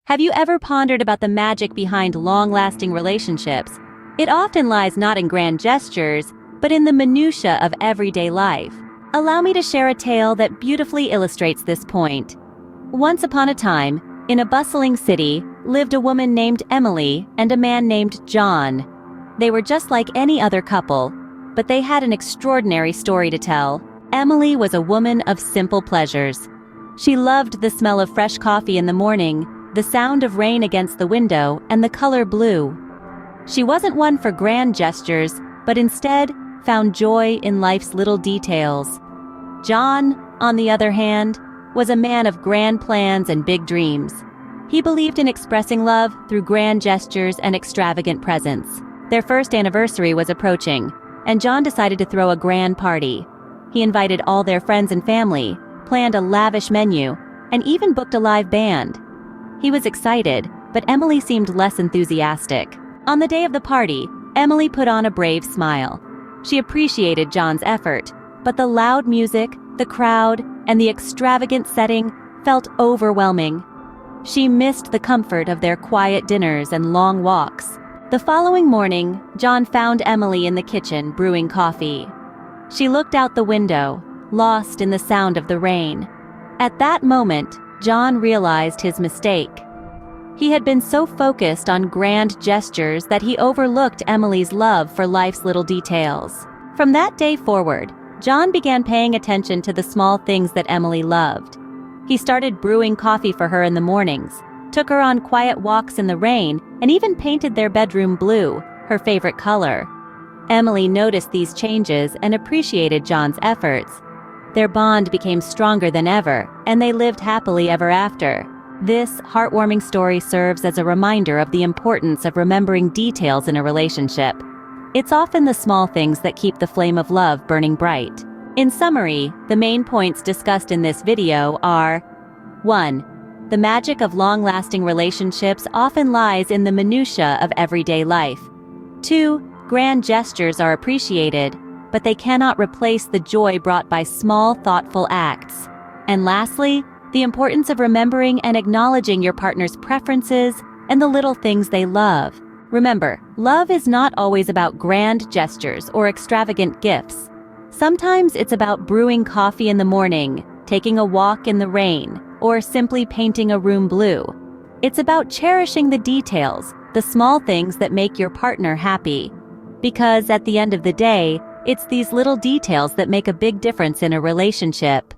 Have you ever pondered about the magic behind long-lasting relationships? It often lies not in grand gestures, but in the minutiae of everyday life. Allow me to share a tale that beautifully illustrates this point. Once upon a time, in a bustling city, lived a woman named Emily and a man named John. They were just like any other couple, but they had an extraordinary story to tell. Emily was a woman of simple pleasures. She loved the smell of fresh coffee in the morning, the sound of rain against the window, and the color blue. She wasn't one for grand gestures, but instead found joy in life's little details. John, on the other hand, was a man of grand plans and big dreams. He believed in expressing love through grand gestures and extravagant presents. Their first anniversary was approaching, and John decided to throw a grand party. He invited all their friends and family, planned a lavish menu, and even booked a live band. He was excited, but Emily seemed less enthusiastic. On the day of the party, Emily put on a brave smile. She appreciated John's effort, but the loud music, the crowd, and the extravagant setting felt overwhelming. She missed the comfort of their quiet dinners and long walks. The following morning, John found Emily in the kitchen brewing coffee. She looked out the window, lost in the sound of the rain. At that moment, John realized his mistake. He had been so focused on grand gestures that he overlooked Emily's love for life's little details. From that day forward, John began paying attention to the small things that Emily loved. He started brewing coffee for her in the mornings, took her on quiet walks in the rain, and even painted their bedroom blue, her favorite color. Emily noticed these changes and appreciated John's efforts. Their bond became stronger than ever, and they lived happily ever after. This heartwarming story serves as a reminder of the importance of remembering details in a relationship. It's often the small things that keep the flame of love burning bright. In summary, the main points discussed in this video are: 1. The magic of long-lasting relationships often lies in the minutiae of everyday life. 2. Grand gestures are appreciated, but they cannot replace the joy brought by small, thoughtful acts. And lastly, the importance of remembering and acknowledging your partner's preferences and the little things they love. Remember, love is not always about grand gestures or extravagant gifts. Sometimes it's about brewing coffee in the morning, taking a walk in the rain, or simply painting a room blue. It's about cherishing the details, the small things that make your partner happy. Because at the end of the day, it's these little details that make a big difference in a relationship.